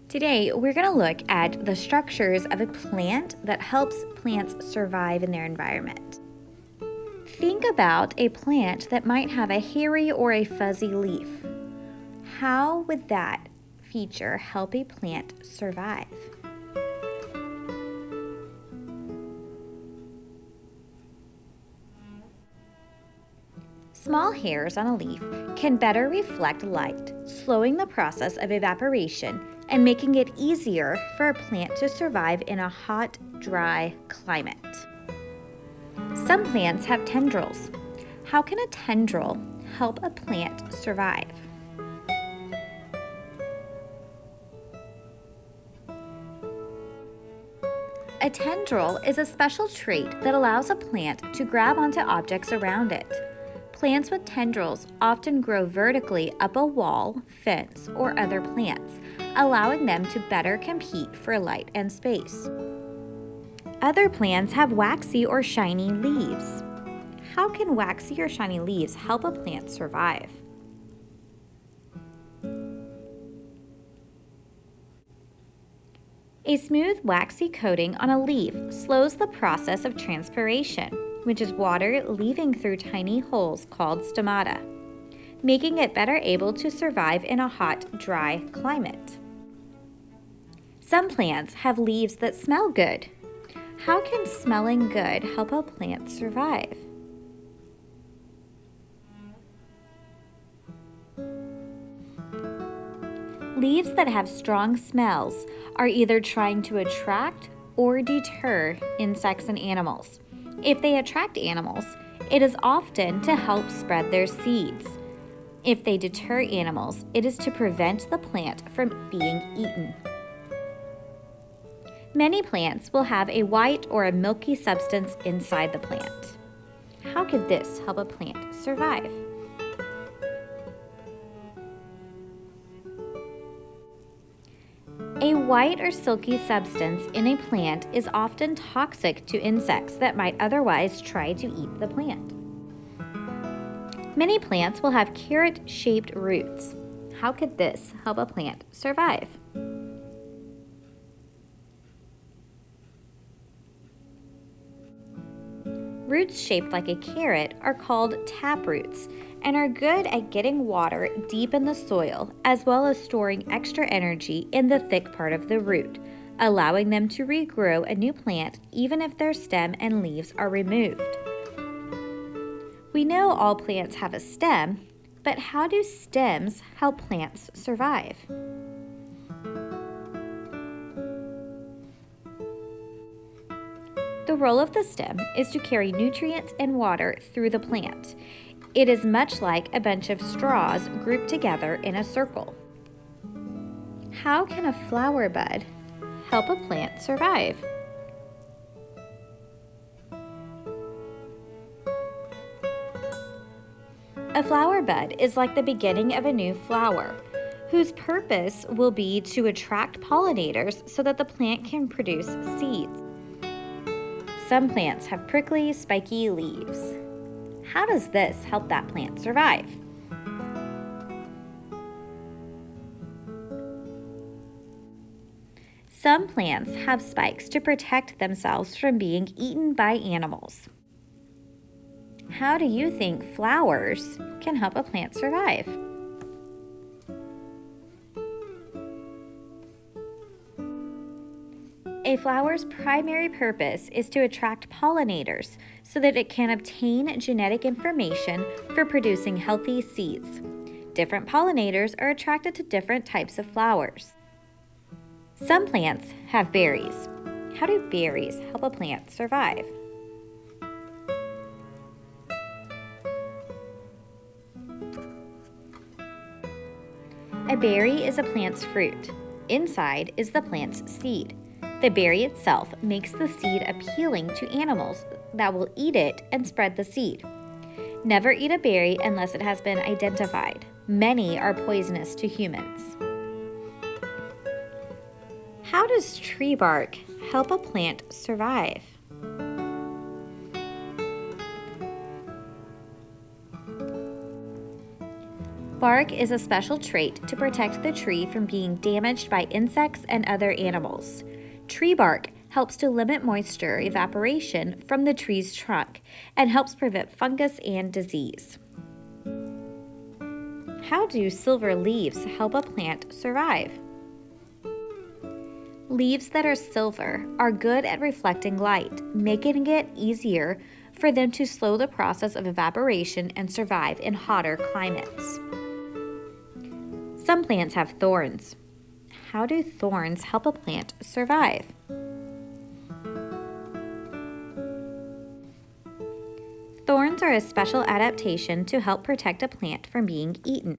Today, we're going to look at the structures of a plant that helps plants survive in their environment. Think about a plant that might have a hairy or a fuzzy leaf. How would that feature help a plant survive? Small hairs on a leaf can better reflect light, slowing the process of evaporation and making it easier for a plant to survive in a hot, dry climate. Some plants have tendrils. How can a tendril help a plant survive? A tendril is a special trait that allows a plant to grab onto objects around it. Plants with tendrils often grow vertically up a wall, fence, or other plants, allowing them to better compete for light and space. Other plants have waxy or shiny leaves. How can waxy or shiny leaves help a plant survive? A smooth waxy coating on a leaf slows the process of transpiration, which is water leaving through tiny holes called stomata, making it better able to survive in a hot, dry climate. Some plants have leaves that smell good. How can smelling good help a plant survive? Leaves that have strong smells are either trying to attract or deter insects and animals. If they attract animals, it is often to help spread their seeds. If they deter animals, it is to prevent the plant from being eaten. Many plants will have a white or a milky substance inside the plant. How could this help a plant survive? A white or silky substance in a plant is often toxic to insects that might otherwise try to eat the plant. Many plants will have carrot-shaped roots. How could this help a plant survive? Roots shaped like a carrot are called taproots and are good at getting water deep in the soil as well as storing extra energy in the thick part of the root, allowing them to regrow a new plant even if their stem and leaves are removed. We know all plants have a stem, but how do stems help plants survive? The role of the stem is to carry nutrients and water through the plant. It is much like a bunch of straws grouped together in a circle. How can a flower bud help a plant survive? A flower bud is like the beginning of a new flower, whose purpose will be to attract pollinators so that the plant can produce seeds. Some plants have prickly, spiky leaves. How does this help that plant survive? Some plants have spikes to protect themselves from being eaten by animals. How do you think flowers can help a plant survive? A flower's primary purpose is to attract pollinators so that it can obtain genetic information for producing healthy seeds. Different pollinators are attracted to different types of flowers. Some plants have berries. How do berries help a plant survive? A berry is a plant's fruit. Inside is the plant's seed. The berry itself makes the seed appealing to animals that will eat it and spread the seed. Never eat a berry unless it has been identified. Many are poisonous to humans. How does tree bark help a plant survive? Bark is a special trait to protect the tree from being damaged by insects and other animals. Tree bark helps to limit moisture evaporation from the tree's trunk and helps prevent fungus and disease. How do silver leaves help a plant survive? Leaves that are silver are good at reflecting light, making it easier for them to slow the process of evaporation and survive in hotter climates. Some plants have thorns. How do thorns help a plant survive? Thorns are a special adaptation to help protect a plant from being eaten.